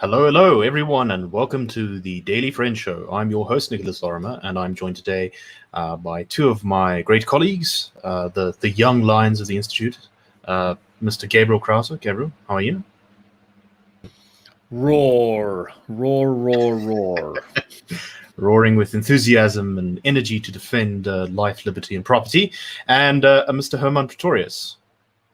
Hello, everyone, and welcome to the Daily Friend Show. I'm your host, Nicholas Lorimer, and I'm joined today by two of my great colleagues, the young lions of the Institute, Mr. Gabriel Crouse. Gabriel, how are you? Roar, roar, roar, roar. Roaring with enthusiasm and energy to defend life, liberty, and property. And Mr. Hermann Pretorius.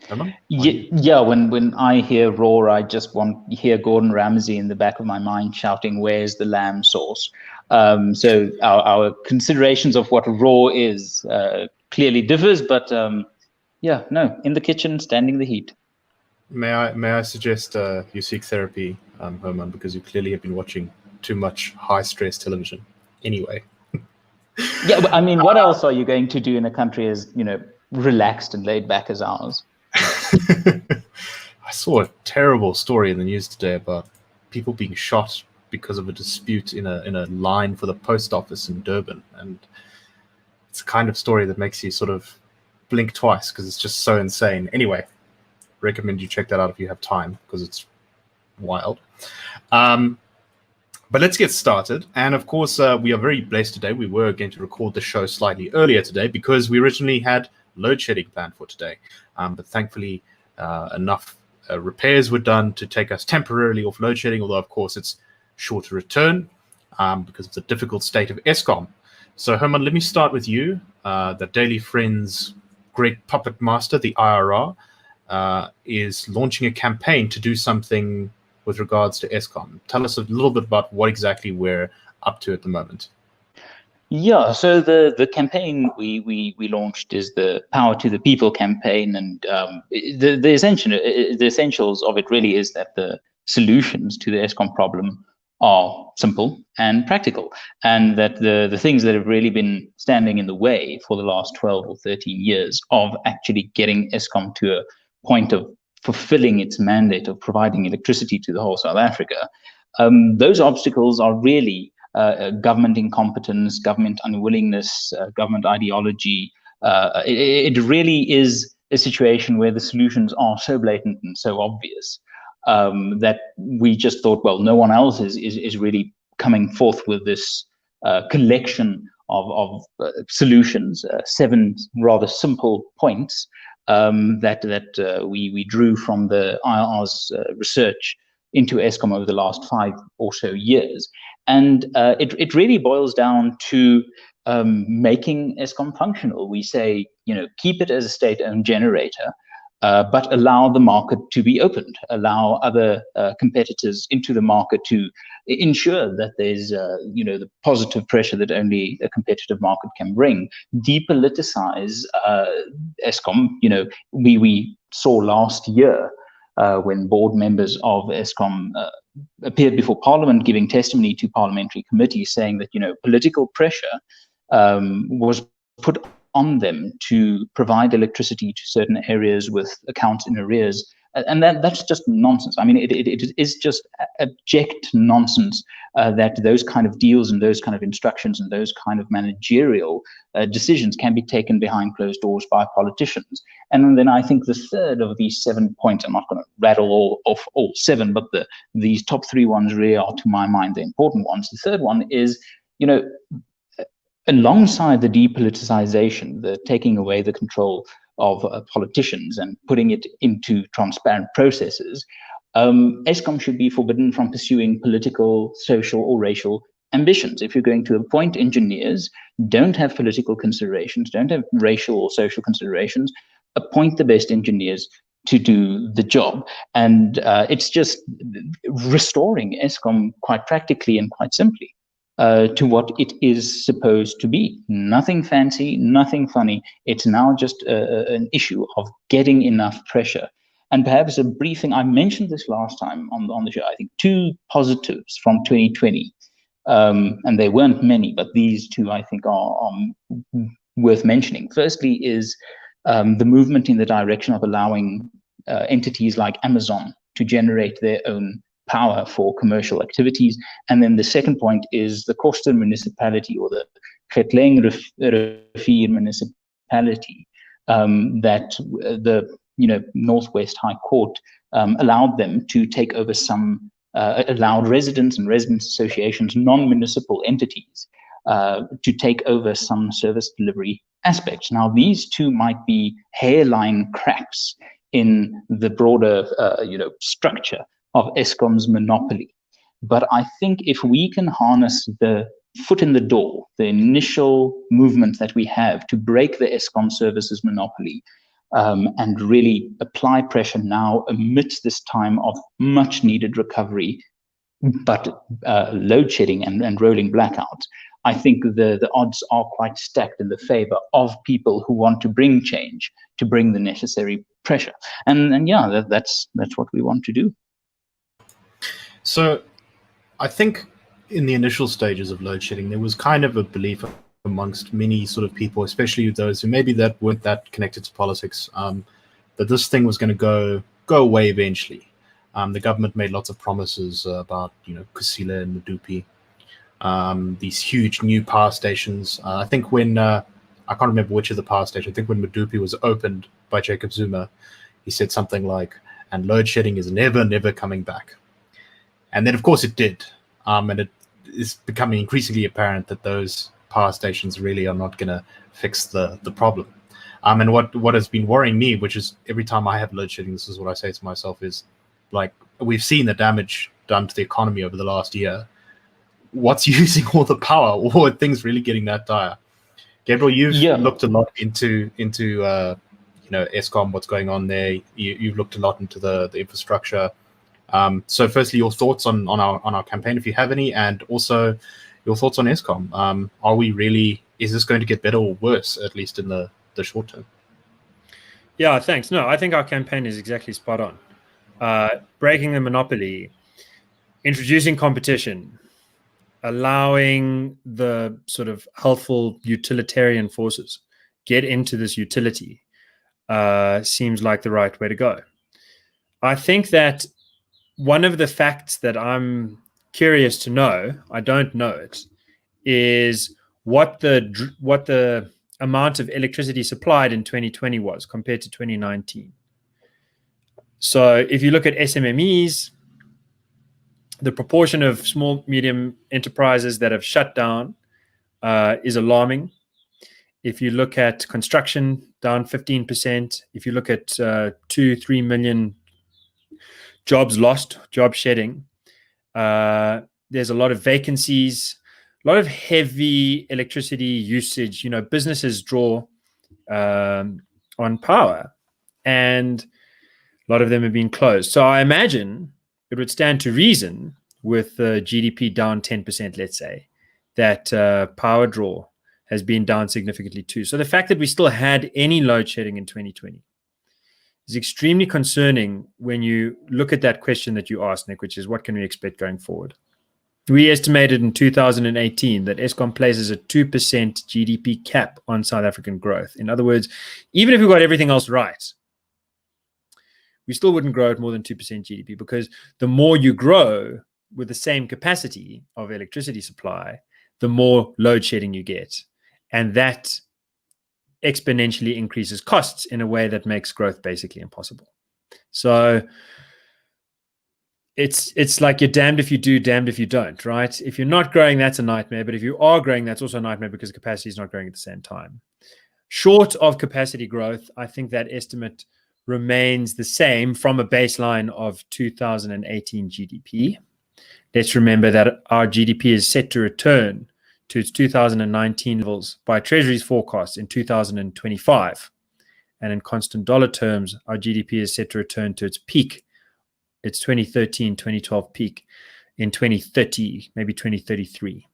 Hermann? Yeah, when I hear roar, I just want to hear Gordon Ramsay in the back of my mind shouting, "Where's the lamb sauce?" So our considerations of what roar is clearly differs, but yeah, no, in the kitchen, standing the heat. May I suggest you seek therapy, Hermann, because you clearly have been watching too much high-stress television. Anyway. Yeah, but I mean, what else are you going to do in a country as, relaxed and laid back as ours? I saw a terrible story in the news today about people being shot because of a dispute in a line for the post office in Durban, and it's a kind of story that makes you sort of blink twice because it's just so insane. Anyway, recommend you check that out if you have time because it's wild. But let's get started. And of course, we are very blessed today. We were going to record the show slightly earlier today because we originally had load shedding planned for today. But thankfully, enough repairs were done to take us temporarily off load shedding, although, of course, it's sure to return because of the difficult state of Eskom. So, Hermann, let me start with you. The Daily Friends great puppet master, the IRR, is launching a campaign to do something with regards to Eskom. Tell us a little bit about what exactly we're up to at the moment. Yeah, so the campaign we launched is the Power to the People campaign, and the essentials of it really is that the solutions to the Eskom problem are simple and practical, and that the things that have really been standing in the way for the last 12 or 13 years of actually getting Eskom to a point of fulfilling its mandate of providing electricity to the whole South Africa, those obstacles are really government incompetence, government unwillingness, government ideology. It really is a situation where the solutions are so blatant and so obvious that we just thought, well, no one else is really coming forth with this collection of solutions, 7 rather simple points that we drew from the IRR's research into Eskom over the last 5 or so years. And it really boils down to making Eskom functional. We say, keep it as a state-owned generator, but allow the market to be opened, allow other competitors into the market to ensure that there's, the positive pressure that only a competitive market can bring. Depoliticize Eskom. We saw last year when board members of Eskom appeared before Parliament giving testimony to parliamentary committees saying that, political pressure was put on them to provide electricity to certain areas with accounts in arrears. And that's just nonsense. I mean, it is just abject nonsense that those kind of deals and those kind of instructions and those kind of managerial decisions can be taken behind closed doors by politicians. And then I think the third of these 7 points, I'm not going to rattle off all 7, but these top 3 ones really are, to my mind, the important ones. The third one is, alongside the depoliticization, the taking away the control of politicians and putting it into transparent processes, Eskom should be forbidden from pursuing political, social, or racial ambitions. If you're going to appoint engineers, don't have political considerations, don't have racial or social considerations, appoint the best engineers to do the job. And it's just restoring Eskom quite practically and quite simply to what it is supposed to be. Nothing fancy, nothing funny. It's now just an issue of getting enough pressure. And perhaps a brief thing, I mentioned this last time on the show, I think 2 positives from 2020, and they weren't many, but these 2 I think are worth mentioning. Firstly is the movement in the direction of allowing entities like Amazon to generate their own power for commercial activities. And then the second point is the Koster municipality, or the Getleng Rivier municipality, that the Northwest High Court allowed them to take over some allowed residents and residents associations, non-municipal entities, to take over some service delivery aspects. Now, these two might be hairline cracks in the broader, structure of Eskom's monopoly. But I think if we can harness the foot in the door, the initial movement that we have to break the Eskom services monopoly, and really apply pressure now amidst this time of much needed recovery, but load shedding and rolling blackouts, I think the odds are quite stacked in the favor of people who want to bring change, to bring the necessary pressure. And yeah, that's what we want to do. So I think in the initial stages of load shedding, there was kind of a belief amongst many sort of people, especially those who maybe that weren't that connected to politics, that this thing was going to go away eventually. The government made lots of promises about, Kusile and Medupi, these huge new power stations. I think when, I can't remember which of the power stations, I think when Medupi was opened by Jacob Zuma, he said something like, and load shedding is never, never coming back. And then, of course, it did. And it is becoming increasingly apparent that those power stations really are not going to fix the problem. And what has been worrying me, which is every time I have load shedding, this is what I say to myself, is like, we've seen the damage done to the economy over the last year. What's using all the power? Or are things really getting that dire? Gabriel, you've looked a lot into Eskom, what's going on there. You've looked a lot into the infrastructure. So firstly, your thoughts on our campaign, if you have any, and also your thoughts on Eskom. Is this going to get better or worse, at least in the short term? Yeah, thanks. No, I think our campaign is exactly spot on. Breaking the monopoly, introducing competition, allowing the sort of helpful utilitarian forces get into this utility seems like the right way to go. I think that one of the facts that I'm curious to know, I don't know it, is what the amount of electricity supplied in 2020 was compared to 2019. So if you look at SMMEs, the proportion of small, medium enterprises that have shut down is alarming. If you look at construction, down 15%. If you look at 2-3 million jobs lost, job shedding, there's a lot of vacancies, a lot of heavy electricity usage. Businesses draw on power, and a lot of them have been closed. So I imagine it would stand to reason, with GDP down 10%, let's say, that power draw has been down significantly too. So the fact that we still had any load shedding in 2020 is extremely concerning when you look at that question that you asked, Nick, which is what can we expect going forward? We estimated in 2018 that Eskom places a 2% GDP cap on South African growth. In other words, even if we got everything else right, we still wouldn't grow at more than 2% GDP, because the more you grow with the same capacity of electricity supply, the more load shedding you get. And that exponentially increases costs in a way that makes growth basically impossible. So it's like you're damned if you do, damned if you don't, right? If you're not growing, that's a nightmare. But if you are growing, that's also a nightmare, because capacity is not growing at the same time. Short of capacity growth, I think that estimate remains the same from a baseline of 2018 GDP. Let's remember that our GDP is set to return to its 2019 levels by Treasury's forecast in 2025. And in constant dollar terms, our GDP is set to return to its peak, its 2013, 2012 peak in 2030, maybe 2033.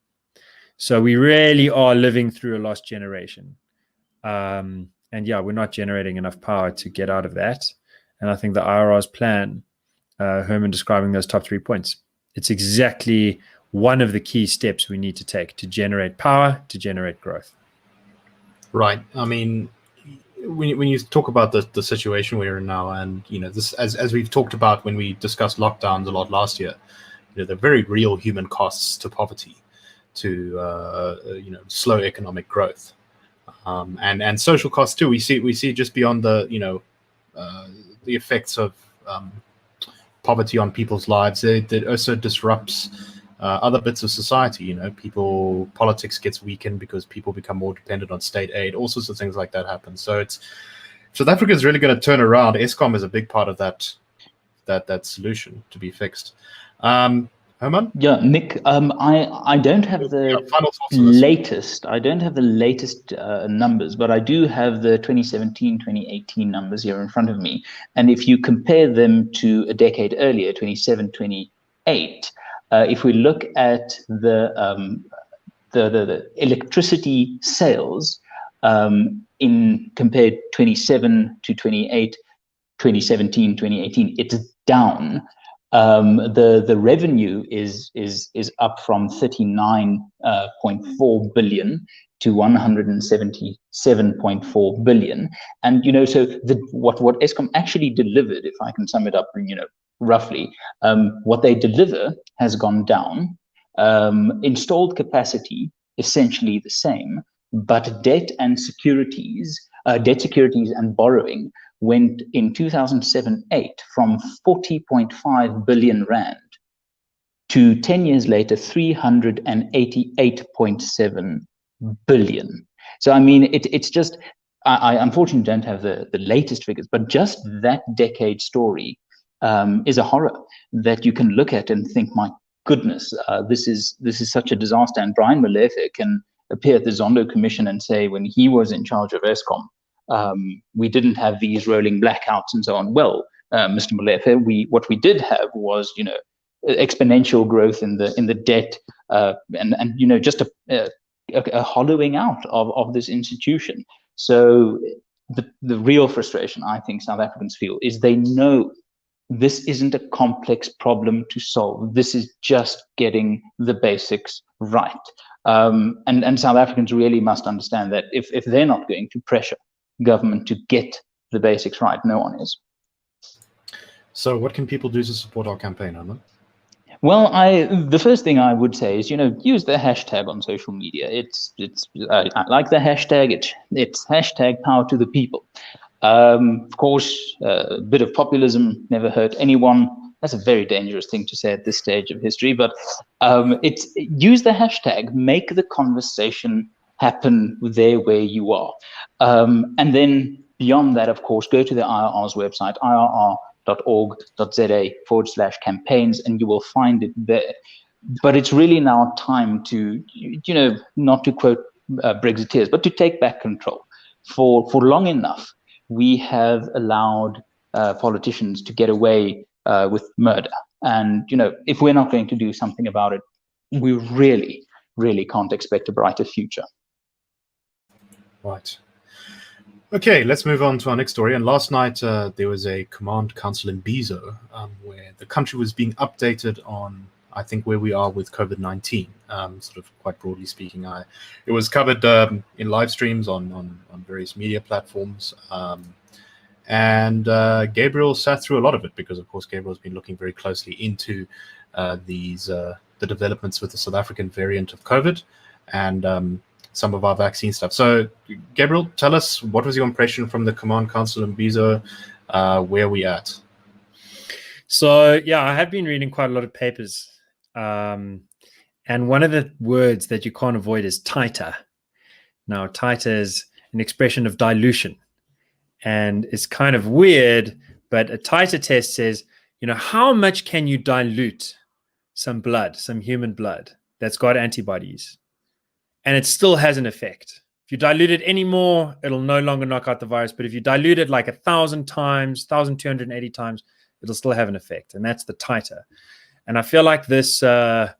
So we really are living through a lost generation. And yeah, we're not generating enough power to get out of that. And I think the IRR's plan, Hermann describing those top 3 points, it's exactly one of the key steps we need to take to generate power, to generate growth. Right. I mean, when you talk about the situation we're in now, and this, as we've talked about when we discussed lockdowns a lot last year, there are very real human costs to poverty, to slow economic growth. And social costs too. We see just beyond the effects of poverty on people's lives. It also disrupts other bits of society. You know, politics gets weakened because people become more dependent on state aid. All sorts of things like that happen. So South Africa is really going to turn around. Eskom is a big part of that solution to be fixed. Hermann? Yeah, Nick, I don't have the final thoughts on this. latest. I don't have the latest numbers, but I do have the 2017, 2018 numbers here in front of me. And if you compare them to a decade earlier, 27, 28, if we look at the electricity sales in compared 27 to 28, 2017, 2018, it's down. The revenue is up from 39.4 billion to 177.4 billion, and you know, so what Eskom actually delivered, if I can sum it up, you know, roughly, what they deliver has gone down. Installed capacity essentially the same, but debt securities and borrowing went in 2007-8 from 40.5 billion rand to 10 years later 388.7 billion. So I mean, it's just, I unfortunately don't have the latest figures, but just that decade story is a horror that you can look at and think, my goodness, this is such a disaster. And Brian Molefe can appear at the Zondo Commission and say, when he was in charge of Eskom, we didn't have these rolling blackouts and so on. Well, Mr. Molefe, what we did have was, you know, exponential growth in the debt, and you know, just a hollowing out of this institution. So the real frustration I think South Africans feel is they know this isn't a complex problem to solve. This is just getting the basics right. And South Africans really must understand that if they're not going to pressure government to get the basics right, no one is. So what can people do to support our campaign, Hermann? Well, the first thing I would say is, you know, use the hashtag on social media. I like the hashtag. It's hashtag #PowerToThePeople. Of course, a bit of populism never hurt anyone. That's a very dangerous thing to say at this stage of history, but use the hashtag, make the conversation happen there where you are. And then beyond that, of course, go to the IRR's website, irr.org.za/campaigns, and you will find it there. But it's really now time to, you know, not to quote Brexiteers, but to take back control. For long enough, we have allowed politicians to get away with murder. And, you know, if we're not going to do something about it, we really, really can't expect a brighter future. Right. Okay, let's move on to our next story. And last night, there was a Command Council Imbizo where the country was being updated on, I think, where we are with COVID-19, sort of quite broadly speaking. It was covered in live streams on various media platforms. And Gabriel sat through a lot of it because, of course, Gabriel's been looking very closely into the developments with the South African variant of COVID and some of our vaccine stuff. So, Gabriel, tell us, what was your impression from the Command Council Imbizo? Where are we at? So, yeah, I have been reading quite a lot of papers. And one of the words that you can't avoid is tighter. Now, tighter is an expression of dilution. And it's kind of weird, but a tighter test says, you know, how much can you dilute some blood, some human blood that's got antibodies, and it still has an effect? If you dilute it anymore, it'll no longer knock out the virus. But if you dilute it like 1,000 times, 1,280 times, it'll still have an effect. And that's the titer. And I feel like this sort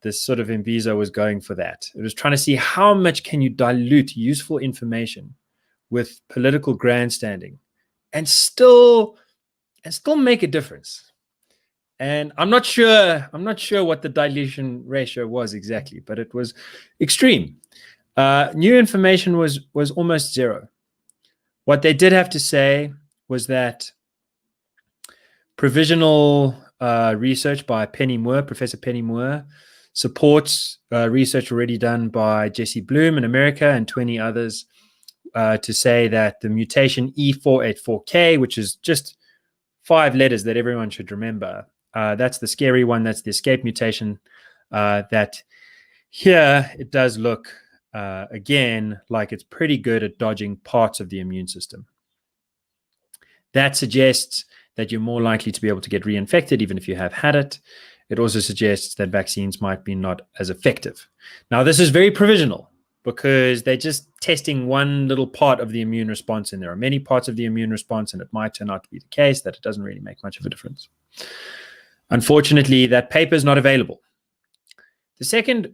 of Imbizo was going for that. It was trying to see how much can you dilute useful information with political grandstanding and still make a difference. And I'm not sure what the dilution ratio was exactly, but it was extreme. New information was almost zero. What they did have to say was that provisional research by Professor Penny Moore, supports research already done by Jesse Bloom in America and 20 others to say that the mutation E484K, which is just 5 letters that everyone should remember. That's the scary one. That's the escape mutation. That here it does look, again, like it's pretty good at dodging parts of the immune system. That suggests that you're more likely to be able to get reinfected even if you have had it. It also suggests that vaccines might be not as effective. Now, this is very provisional because they're just testing one little part of the immune response, and there are many parts of the immune response, and it might turn out to be the case that it doesn't really make much of a difference. Unfortunately, that paper is not available. The second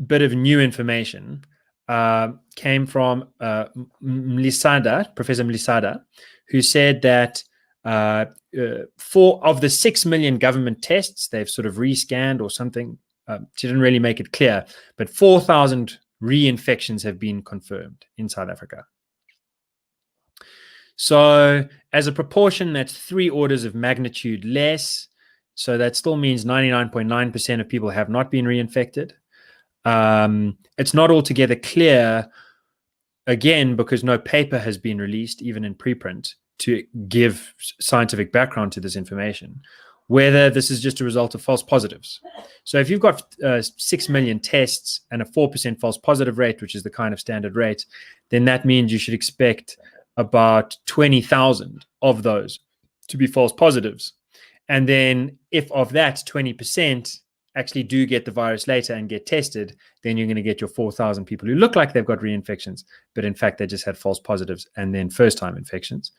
bit of new information came from Mlisada, Professor Mlisada, who said that 4 of the 6 million government tests they've sort of rescanned or something. She didn't really make it clear, but 4,000 reinfections have been confirmed in South Africa. So as a proportion, that's 3 orders of magnitude less. So that still means 99.9% of people have not been reinfected. It's not altogether clear, again, because no paper has been released, even in preprint, to give scientific background to this information, whether this is just a result of false positives. So if you've got 6 million tests and a 4% false positive rate, which is the kind of standard rate, then that means you should expect about 20,000 of those to be false positives. And then if of that 20% actually do get the virus later and get tested, then you're going to get your 4,000 people who look like they've got reinfections, but in fact they just had false positives and then first-time infections.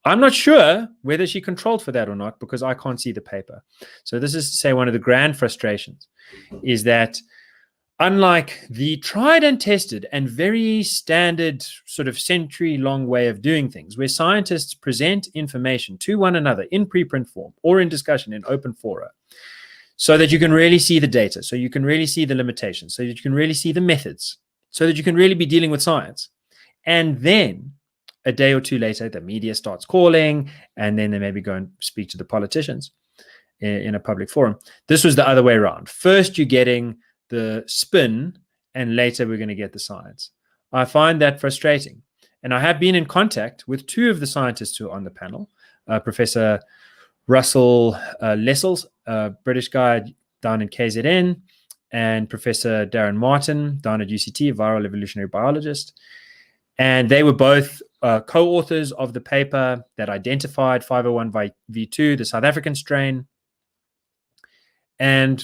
I'm not sure whether she controlled for that or not because I can't see the paper. So this is to say one of the grand frustrations is that unlike the tried and tested and very standard sort of century-long way of doing things, where scientists present information to one another in preprint form or in discussion in open fora, so that you can really see the data, so you can really see the limitations, so that you can really see the methods, so that you can really be dealing with science. And then a day or two later, the media starts calling, and then they maybe go and speak to the politicians in a public forum. This was the other way around. First, you're getting the spin, and later we're going to get the science. I find that frustrating. And I have been in contact with 2 of the scientists who are on the panel, Professor Russell Lessels, a British guy down in KZN, and Professor Darren Martin down at UCT, a viral evolutionary biologist. And they were both co-authors of the paper that identified 501v2, the South African strain. And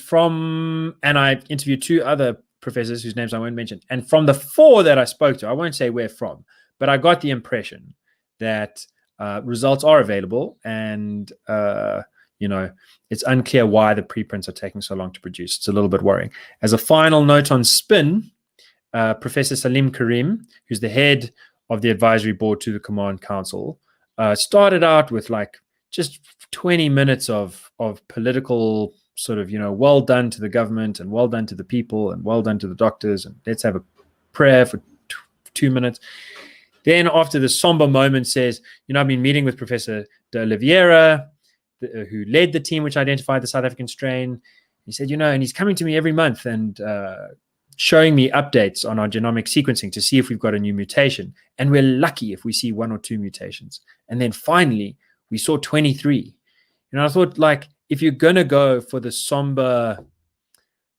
I interviewed 2 other professors whose names I won't mention. And from the 4 that I spoke to, I won't say where from, but I got the impression that results are available, and it's unclear why the preprints are taking so long to produce. It's a little bit worrying. As a final note on spin, Professor Salim Karim, who's the head of the advisory board to the Command Council, started out with like just 20 minutes of political sort of, well done to the government and well done to the people and well done to the doctors and let's have a prayer for 2 minutes. Then after the somber moment says, I've been meeting with Professor de Oliveira, who led the team which identified the South African strain. He said, and he's coming to me every month and showing me updates on our genomic sequencing to see if we've got a new mutation. And we're lucky if we see 1 or 2 mutations. And then finally, we saw 23. I thought, like, if you're going to go for the somber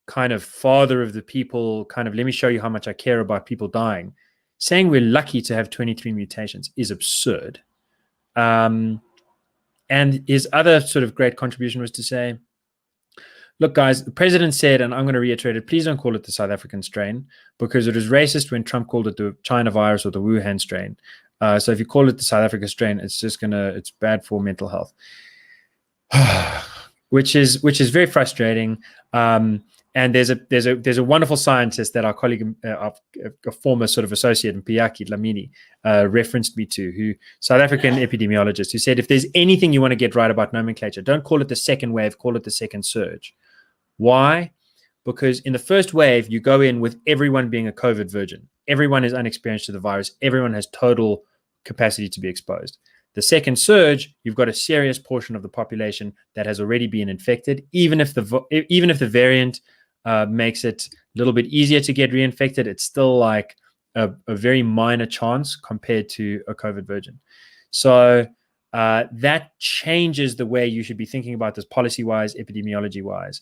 kind of father of the people, kind of let me show you how much I care about people dying, saying we're lucky to have 23 mutations is absurd. And his other sort of great contribution was to say, look, guys, the president said, and I'm going to reiterate it, please don't call it the South African strain because it was racist when Trump called it the China virus or the Wuhan strain. So if you call it the South Africa strain, it's bad for mental health, which is very frustrating. And there's a wonderful scientist that our colleague, a former sort of associate in Piaki, Lamini, referenced me to, who South African epidemiologist, who said, if there's anything you want to get right about nomenclature, don't call it the second wave, call it the second surge. Why? Because in the first wave, you go in with everyone being a COVID virgin. Everyone is unexperienced to the virus. Everyone has total capacity to be exposed. The second surge, you've got a serious portion of the population that has already been infected, even if the variant makes it a little bit easier to get reinfected, it's still like a very minor chance compared to a COVID virgin. So that changes the way you should be thinking about this policy-wise, epidemiology-wise.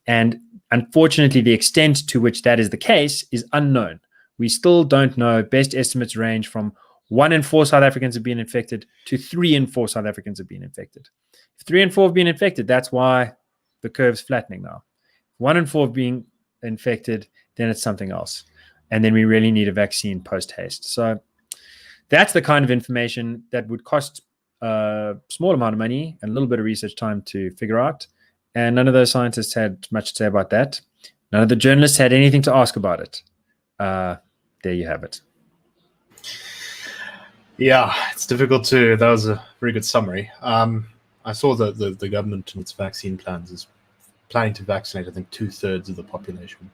And unfortunately, the extent to which that is the case is unknown. We still don't know. Best estimates range from 1 in 4 South Africans have been infected to 3 in 4 South Africans have been infected. If 3 in 4 have been infected, that's why the curve's flattening now. 1 in 4 being infected, then it's something else. And then we really need a vaccine post-haste. So that's the kind of information that would cost a small amount of money and a little bit of research time to figure out. And none of those scientists had much to say about that. None of the journalists had anything to ask about it. There you have it. Yeah, it's difficult to. That was a very good summary. I saw that the government and its vaccine plans is planning to vaccinate, I think, 2/3 of the population.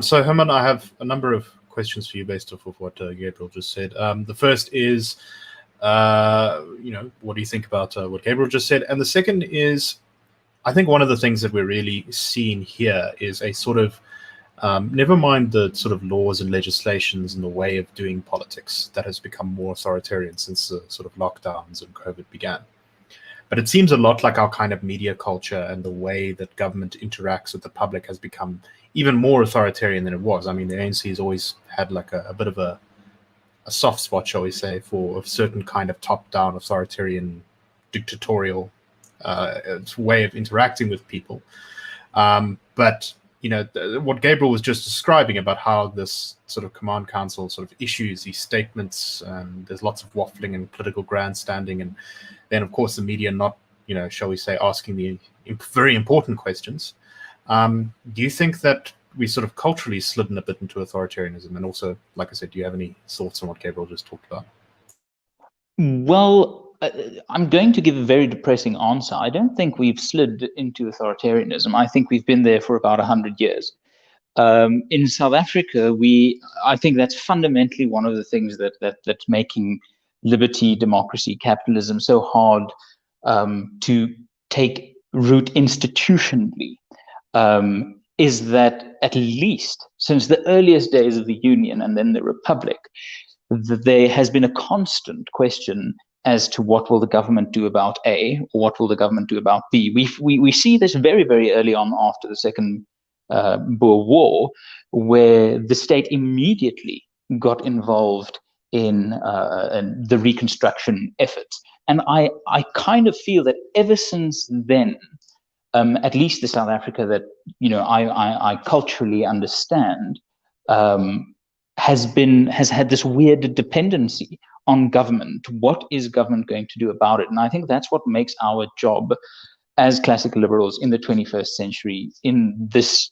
So, Hermann, I have a number of questions for you based off of what Gabriel just said. The first is, what do you think about what Gabriel just said? And the second is, I think one of the things that we're really seeing here is a sort of, never mind the sort of laws and legislations and the way of doing politics that has become more authoritarian since the sort of lockdowns and COVID began. But it seems a lot like our kind of media culture and the way that government interacts with the public has become even more authoritarian than it was. I mean, the ANC has always had like a bit of a soft spot, shall we say, for a certain kind of top-down authoritarian dictatorial way of interacting with people. But what Gabriel was just describing about how this sort of command council sort of issues these statements, there's lots of waffling and political grandstanding, and then of course the media not, shall we say, asking the very important questions. Do you think that we sort of culturally slid a bit into authoritarianism? And also, like I said, do you have any thoughts on what Gabriel just talked about? Well, I'm going to give a very depressing answer. I don't think we've slid into authoritarianism. I think we've been there for about 100 years. In South Africa, I think that's fundamentally one of the things that's making liberty, democracy, capitalism so hard to take root institutionally. Is that at least since the earliest days of the Union and then the Republic, there has been a constant question as to what will the government do about A, or what will the government do about B. We see this very, very early on after the Second Boer War, where the state immediately got involved in the reconstruction efforts. And I kind of feel that ever since then, at least the South Africa that I culturally understand, has had this weird dependency on government. What is government going to do about it? And I think that's what makes our job as classical liberals in the 21st century in this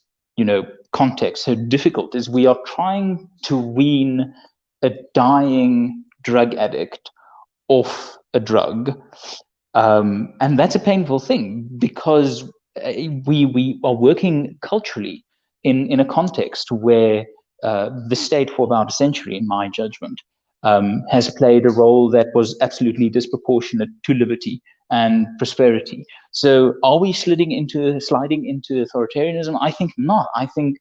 context so difficult, is we are trying to wean a dying drug addict off a drug. And that's a painful thing because we are working culturally in a context where the state for about a century, in my judgment, has played a role that was absolutely disproportionate to liberty and prosperity. So are we sliding into authoritarianism? I think not. I think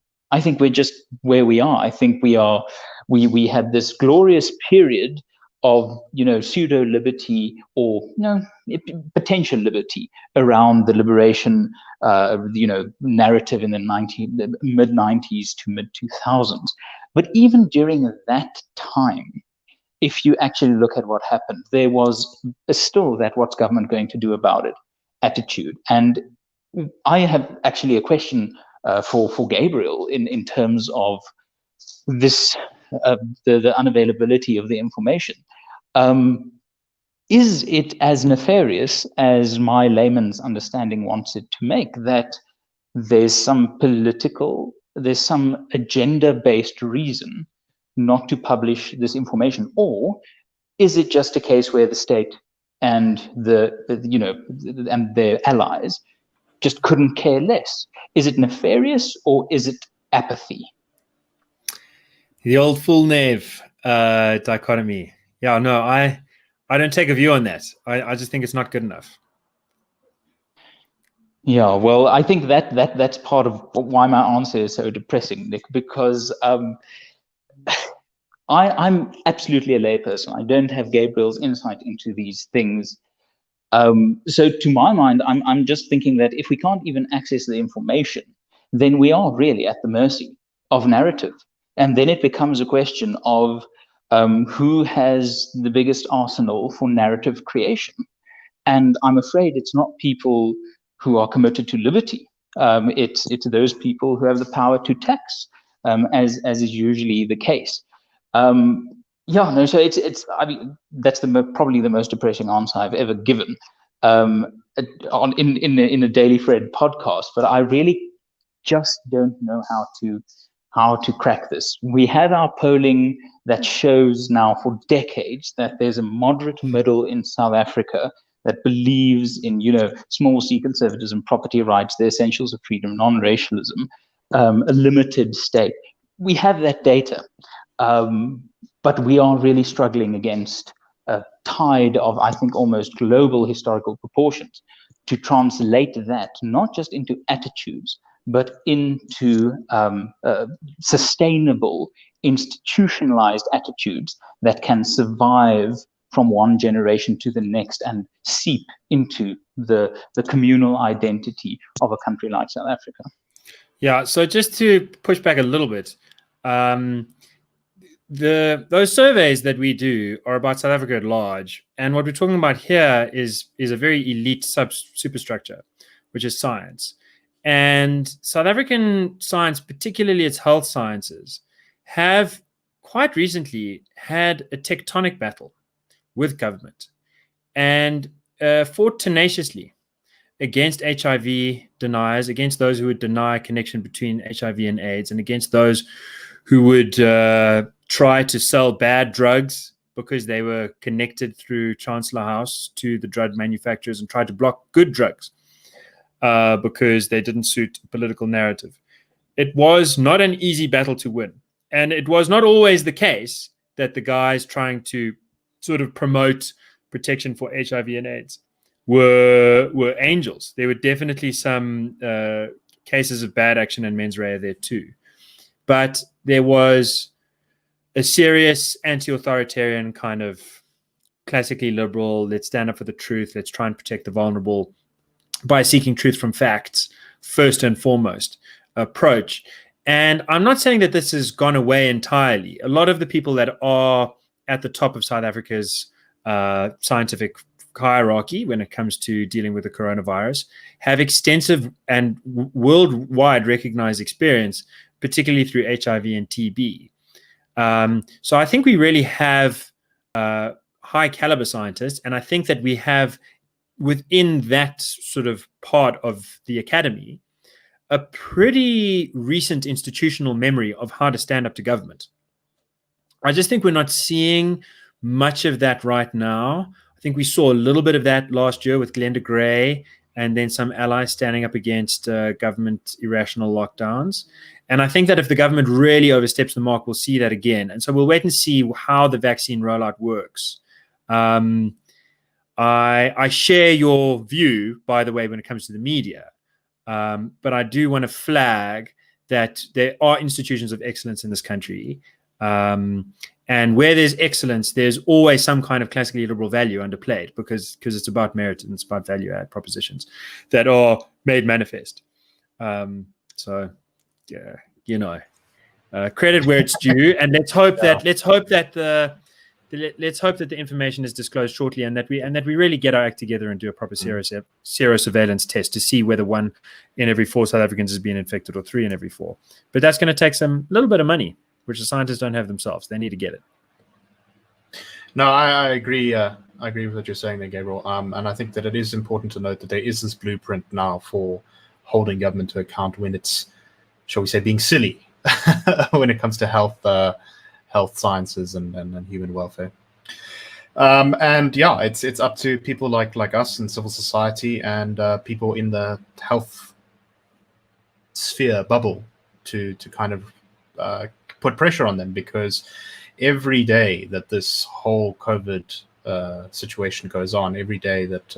we're just where we are. I think we had this glorious period of pseudo liberty or potential liberty around the liberation narrative in the mid 90s to mid 2000s. But even during that time, if you actually look at what happened, there was still that what's government going to do about it attitude. And I have actually a question for Gabriel in terms of this the unavailability of the information. Is it as nefarious as my layman's understanding wants it to make, that there's some agenda-based reason not to publish this information? Or is it just a case where the state and and their allies just couldn't care less? Is it nefarious or is it apathy? The old fool knave dichotomy. Yeah, no, I don't take a view on that. I just think it's not good enough. Yeah, well, I think that's part of why my answer is so depressing, Nick, because I'm absolutely a layperson. I don't have Gabriel's insight into these things So to my mind, I'm just thinking that if we can't even access the information, then we are really at the mercy of narrative. And then it becomes a question of who has the biggest arsenal for narrative creation. And I'm afraid it's not people who are committed to liberty. It's those people who have the power to tax, as is usually the case. So it's. I mean, that's probably the most depressing answer I've ever given in a Daily Fred podcast. But I really just don't know how to crack this. We have our polling that shows now for decades that there's a moderate middle in South Africa that believes in, small c conservatism, property rights, the essentials of freedom, non-racialism, a limited state. We have that data, but we are really struggling against a tide of, I think, almost global historical proportions to translate that not just into attitudes, but into sustainable, institutionalized attitudes that can survive from one generation to the next and seep into the communal identity of a country like South Africa. Yeah, so just to push back a little bit, those surveys that we do are about South Africa at large, and what we're talking about here is a very elite superstructure, which is science. And South African science, particularly its health sciences, have quite recently had a tectonic battle with government and fought tenaciously against HIV deniers, against those who would deny connection between HIV and AIDS, and against those who would try to sell bad drugs because they were connected through Chancellor House to the drug manufacturers, and tried to block good drugs because they didn't suit political narrative. It was not an easy battle to win. And it was not always the case that the guys trying to sort of promote protection for HIV and AIDS were angels. There were definitely some cases of bad action and mens rea there too. But there was a serious anti-authoritarian kind of classically liberal, let's stand up for the truth, let's try and protect the vulnerable by seeking truth from facts, first and foremost, approach. And I'm not saying that this has gone away entirely. A lot of the people that are at the top of South Africa's scientific hierarchy when it comes to dealing with the coronavirus have extensive and worldwide recognized experience, particularly through HIV and TB. So I think we really have high caliber scientists, and I think that we have within that sort of part of the academy a pretty recent institutional memory of how to stand up to government. I just think we're not seeing much of that right now. I think we saw a little bit of that last year with Glenda Gray and then some allies standing up against government irrational lockdowns. And I think that if the government really oversteps the mark, we'll see that again. And so we'll wait and see how the vaccine rollout works. I share your view, by the way, when it comes to the media. But I do want to flag that there are institutions of excellence in this country. And where there's excellence, there's always some kind of classically liberal value underplayed because it's about merit and it's about value add propositions that are made manifest. So, yeah, credit where it's due, and let's hope that the information is disclosed shortly, and that we really get our act together and do a proper serosurveillance test to see whether 1 in every 4 South Africans has been infected or 3 in every 4. But that's going to take some little bit of money, which the scientists don't have themselves. They need to get it. No, I agree. I agree with what you're saying there, Gabriel. And I think that it is important to note that there is this blueprint now for holding government to account when it's, shall we say, being silly when it comes to health sciences and human welfare. And yeah, it's up to people like us in civil society and people in the health sphere bubble to kind of put pressure on them, because every day that this whole COVID situation goes on, every day that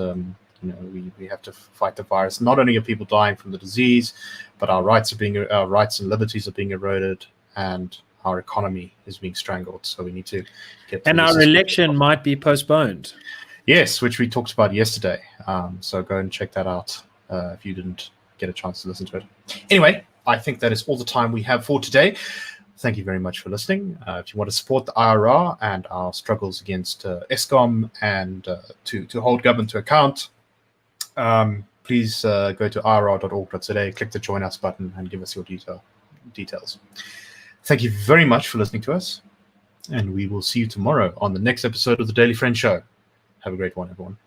we have to fight the virus, not only are people dying from the disease, but our rights and liberties are being eroded, and our economy is being strangled. So we need to get. And our election might be postponed. Yes, which we talked about yesterday. So go and check that out if you didn't get a chance to listen to it. Anyway, I think that is all the time we have for today. Thank you very much for listening. If you want to support the IRR and our struggles against Eskom and to hold government to account, please go to irr.org.za, click the Join Us button, and give us your details. Thank you very much for listening to us, and we will see you tomorrow on the next episode of the Daily Friend Show. Have a great one, everyone.